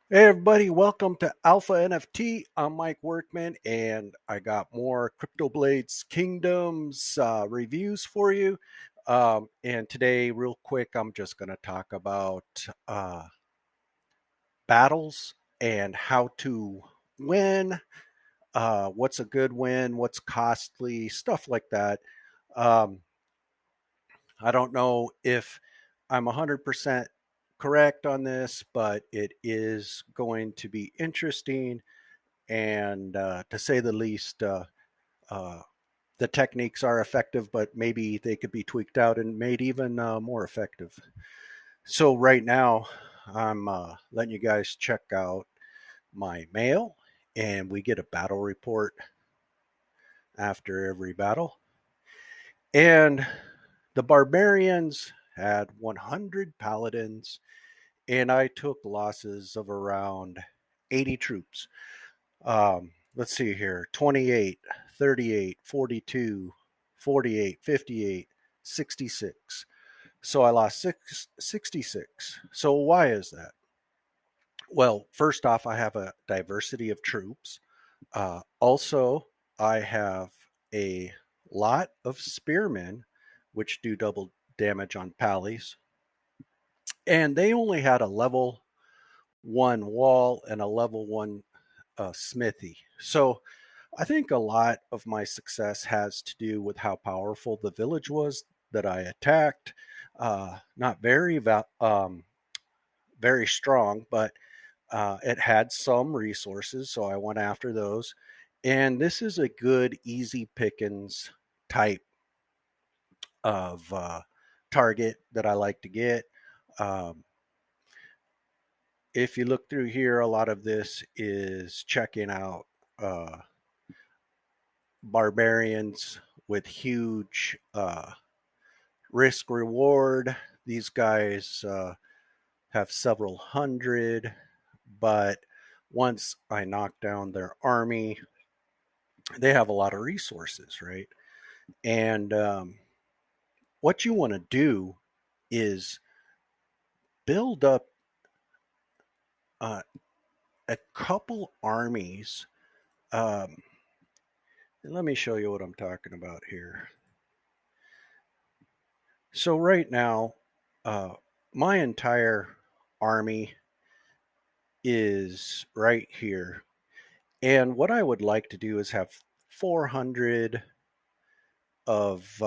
Hey everybody, welcome to Alpha NFT. I'm Mike Workman and I got more Crypto Blades Kingdoms reviews for you. And today, real quick, I'm just going to talk about battles and how to win, what's a good win, what's costly, stuff like that. Um, I don't know if I'm 100% correct on this, but it is going to be interesting and to say the least, uh, the techniques are effective, but maybe they could be tweaked out and made even more effective. So right now, I'm letting you guys check out my mail, and we get a battle report after every battle. And the barbarians had 100 paladins, and I took losses of around 80 troops. Let's see here: 28, 38, 42, 48, 58, 66. So I lost 66. So why is that? Well, first off, I have a diversity of troops. Also, I have a lot of spearmen, which do double damage on pallies. And they only had a level one wall and a level one smithy. So I think a lot of my success has to do with how powerful the village was that I attacked. Not very strong, but it had some resources, so I went after those. And this is a good, easy pickings type of target that I like to get. Um, if you look through here, a lot of this is checking out barbarians with huge risk reward. These guys have several hundred, but once I knock down their army, they have a lot of resources, right? And what you want to do is build up uh, a couple armies. Um, Let me show you what I'm talking about here. So, right now, uh, my entire army is right here. And what I would like to do is have 400 of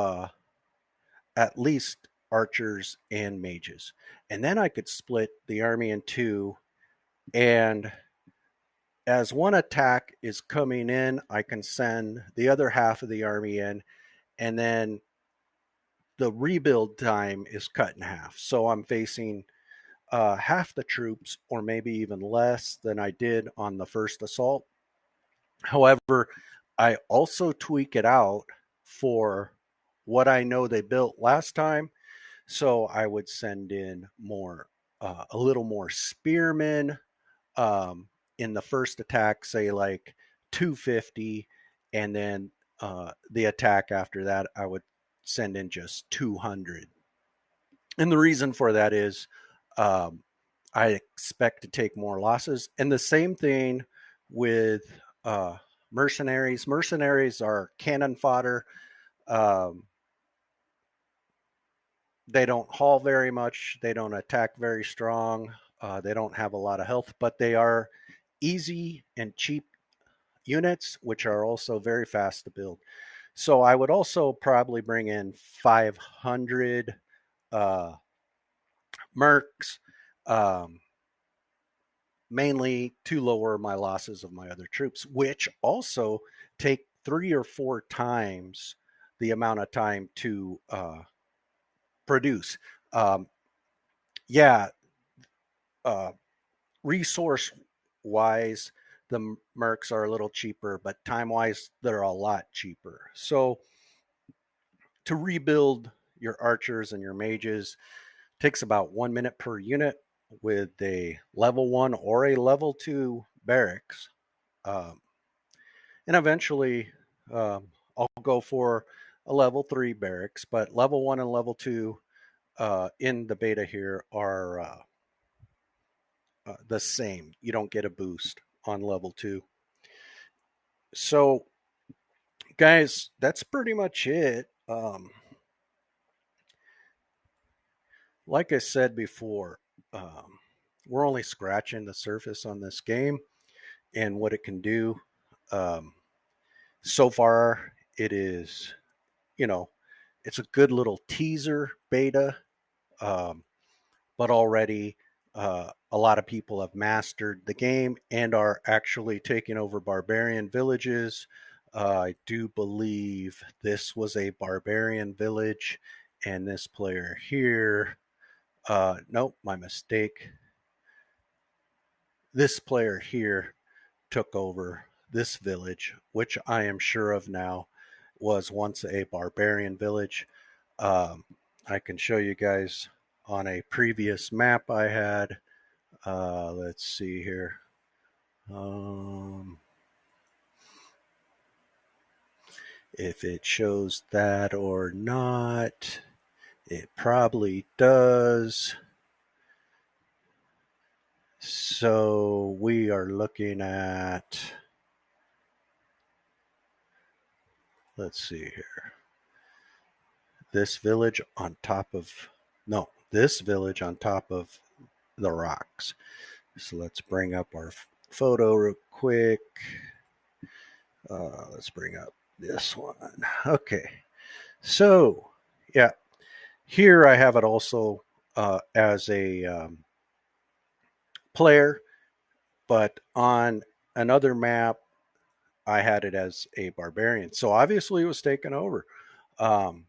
at least archers and mages. And then I could split the army in two. And as one attack is coming in, I can send the other half of the army in. And then the rebuild time is cut in half. So I'm facing half the troops, or maybe even less than I did on the first assault. However, I also tweak it out for what I know they built last time. So I would send in a little more spearmen in the first attack, say like 250, and then the attack after that, I would send in just 200. And the reason for that is um, I expect to take more losses. And the same thing with mercenaries. Mercenaries are cannon fodder. Um, they don't haul very much. They don't attack very strong. They don't have a lot of health, but they are easy and cheap units, which are also very fast to build. So I would also probably bring in 500 uh, mercs, um, mainly to lower my losses of my other troops, which also take 3 or 4 times the amount of time to produce. Um, yeah, uh, resource wise, the mercs are a little cheaper, but time wise, they're a lot cheaper. So to rebuild your archers and your mages takes about 1 minute per unit with a level one or a level two barracks. Um, and eventually, I'll go for a level three barracks, but level one and level two in the beta here are the same. You don't get a boost on level 2. So, guys, that's pretty much it. Like I said before, um, we're only scratching the surface on this game and what it can do. Um, so far, it is, you know, it's a good little teaser beta, um, but already a lot of people have mastered the game and are actually taking over Barbarian Villages. I do believe this was a Barbarian Village, and this player here, nope, my mistake. This player here took over this village, which I am sure of now was once a barbarian village. Um, I can show you guys on a previous map I had. Let's see here. If it shows that or not, it probably does. So we are looking at, let's see here. This village on top of, no, this village on top of the rocks. So let's bring up our photo real quick. Let's bring up this one. Okay. So, yeah, here I have it also as a player, but on another map, I had it as a barbarian. So obviously it was taken over. Um,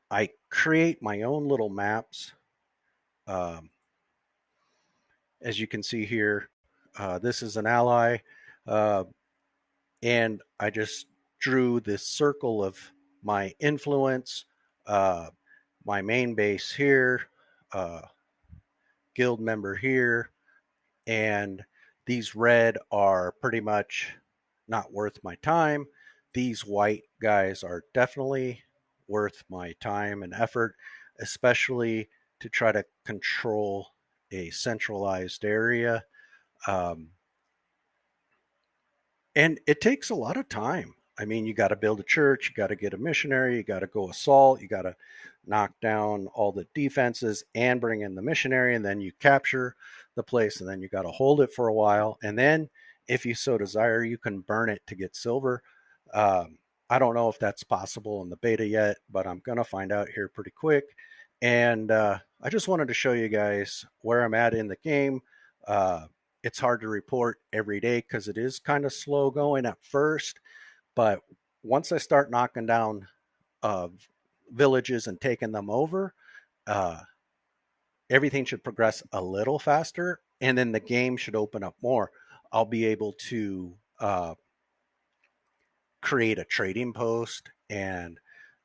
I create my own little maps. Um, as you can see here, this is an ally. Uh, and I just drew this circle of my influence, uh, my main base here, uh, guild member here, and these red are pretty much not worth my time. These white guys are definitely worth my time and effort, especially to try to control a centralized area. Um, And it takes a lot of time. I mean, you got to build a church, you got to get a missionary, you got to go assault, you got to knock down all the defenses and bring in the missionary, and then you capture the place, and then you got to hold it for a while. And then, if you so desire, you can burn it to get silver. Um, I don't know if that's possible in the beta yet, but I'm going to find out here pretty quick. And I just wanted to show you guys where I'm at in the game. Uh, it's hard to report every day because it is kind of slow going at first. But once I start knocking down uh, villages and taking them over, uh, everything should progress a little faster. And then the game should open up more. I'll be able to create a trading post, and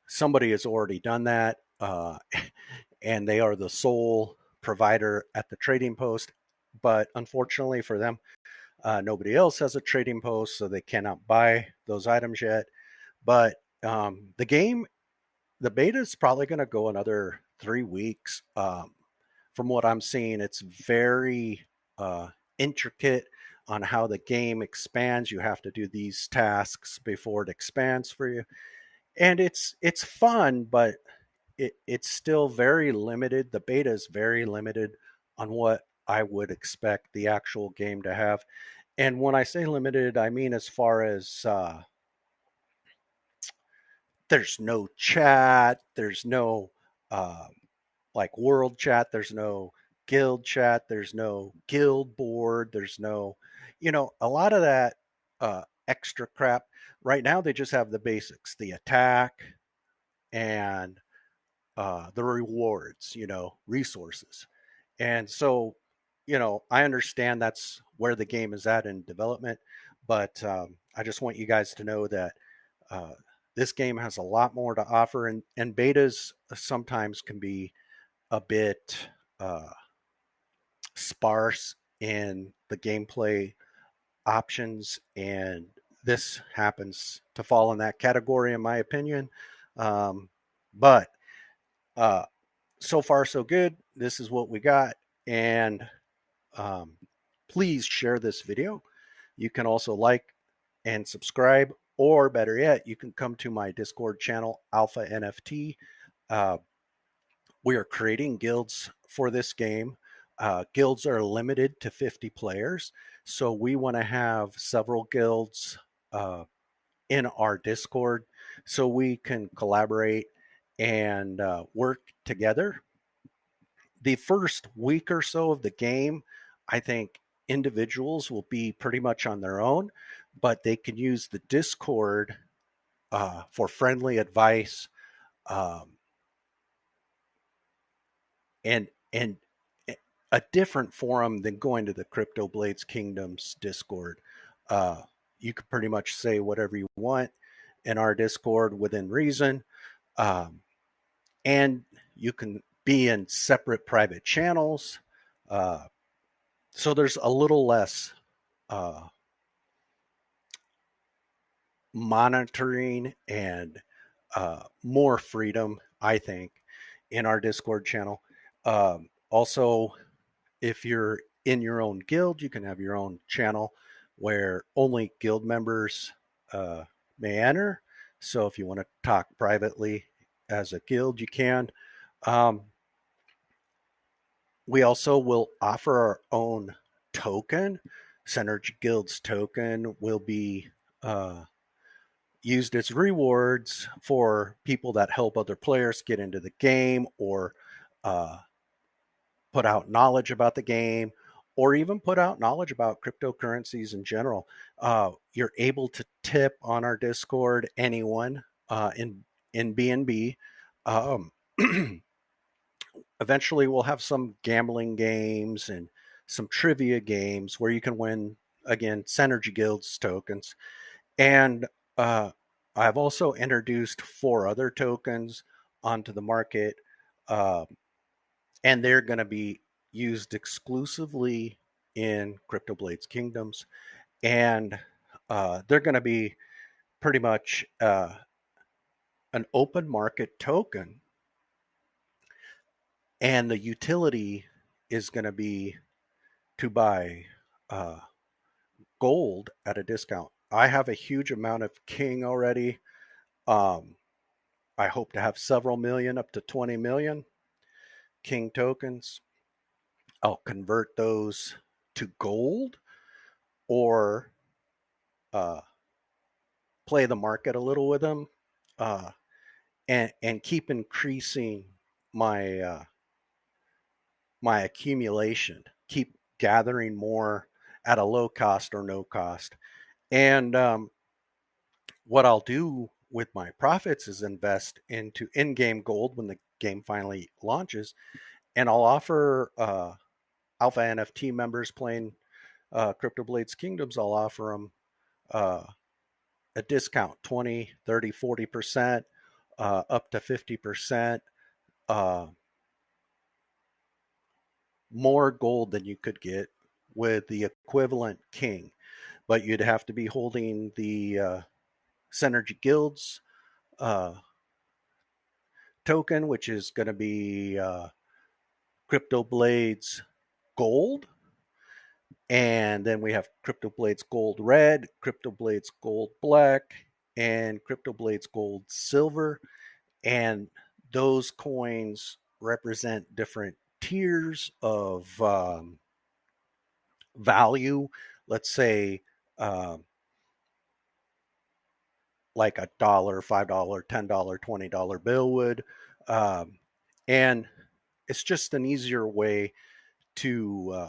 somebody has already done that. And they are the sole provider at the trading post. But unfortunately for them, nobody else has a trading post, so they cannot buy those items yet. But the game, the beta is probably going to go another 3 weeks. From what I'm seeing, it's very intricate on how the game expands. You have to do these tasks before it expands for you, and it's fun, but it's still very limited. The beta is very limited on what I would expect the actual game to have. And when I say limited, I mean as far as there's no chat, there's no uh, like world chat, there's no guild chat, there's no guild board, there's no, a lot of that extra crap. Right now, they just have the basics, the attack and the rewards, resources. And so, I understand that's where the game is at in development, but I just want you guys to know that uh, this game has a lot more to offer, and betas sometimes can be a bit uh, sparse in the gameplay options, and this happens to fall in that category, in my opinion. But uh, so far, so good. This is what we got, and Um, Please share this video. You can also like and subscribe, or better yet, you can come to my Discord channel, Alpha NFT. Uh, we are creating guilds for this game. Guilds are limited to 50 players, so we want to have several guilds uh, in our Discord so we can collaborate and work together. The first week or so of the game, I think individuals will be pretty much on their own, but they can use the Discord for friendly advice, um, and a different forum than going to the Crypto Blades Kingdoms Discord. Uh, you can pretty much say whatever you want in our Discord within reason, um, and you can be in separate private channels. Uh, so there's a little less uh, monitoring and more freedom, I think, in our Discord channel. Also, if you're in your own guild, you can have your own channel where only guild members uh, may enter. So if you want to talk privately as a guild, you can. Um, we also will offer our own token. Synergy Guild's token will be used as rewards for people that help other players get into the game or uh, put out knowledge about the game or even put out knowledge about cryptocurrencies in general. You're able to tip on our Discord anyone in BNB. Um, Eventually, we'll have some gambling games and some trivia games where you can win again Synergy Guilds tokens. And uh, I've also introduced four other tokens onto the market, uh, and they're going to be used exclusively in Crypto Blades Kingdoms. And they're going to be pretty much an open market token. And the utility is going to be to buy uh, gold at a discount. I have a huge amount of King already. Um, I hope to have several million, up to 20 million King tokens. I'll convert those to gold or uh, play the market a little with them uh, and keep increasing my my accumulation, keep gathering more at a low cost or no cost. And what I'll do with my profits is invest into in-game gold when the game finally launches, and I'll offer Alpha NFT members playing Crypto Blades Kingdoms. I'll offer them uh, a discount 20, 30, 40%, up to 50%, uh, more gold than you could get with the equivalent king. But you'd have to be holding the Synergy Guilds uh, token, which is going to be Crypto Blades Gold. And then we have Crypto Blades Gold Red, Crypto Blades Gold Black, and Crypto Blades Gold Silver. And those coins represent different tiers of value. Let's say like $1, $5, $10, $20 bill would. Um, and it's just an easier way to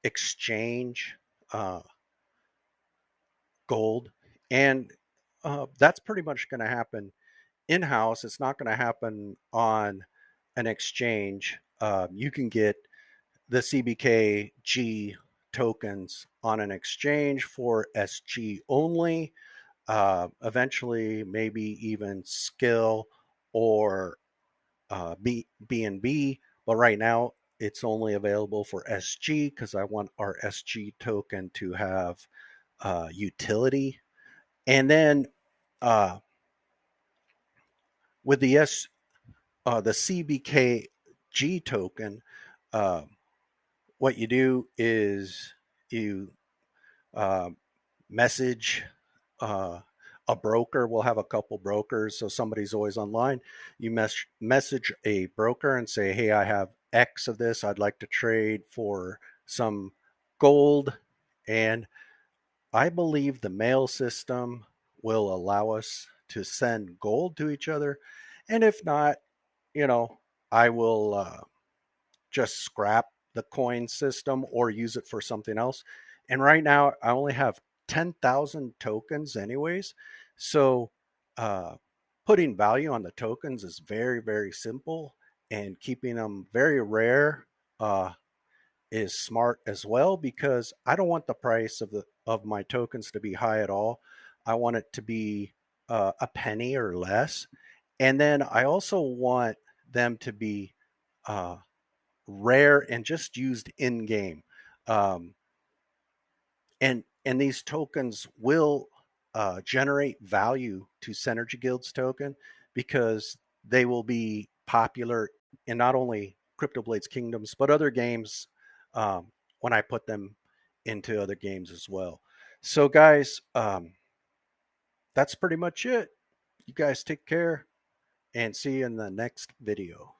exchange uh, gold. And that's pretty much going to happen in house. It's not going to happen on an exchange. You can get the CBKG tokens on an exchange for SG only. Eventually, maybe even Skill or BNB. But right now, it's only available for SG because I want our SG token to have utility. And then uh, with the CBKG token, uh, what you do is you uh, message uh, a broker. We'll have a couple brokers, so somebody's always online. You message a broker and say, hey, I have X of this. I'd like to trade for some gold. And I believe the mail system will allow us to send gold to each other. And if not, you know, I will just scrap the coin system or use it for something else. And right now, I only have 10,000 tokens, anyways. So, uh, putting value on the tokens is very, very simple, and keeping them very rare is smart as well, because I don't want the price of my tokens to be high at all. I want it to be a penny or less, and then I also want them to be uh, rare and just used in game. Um, and these tokens will generate value to Synergy Guild's token, because they will be popular in not only Crypto Blades Kingdoms but other games, when I put them into other games as well. So, guys, that's pretty much it. You guys take care and see you in the next video.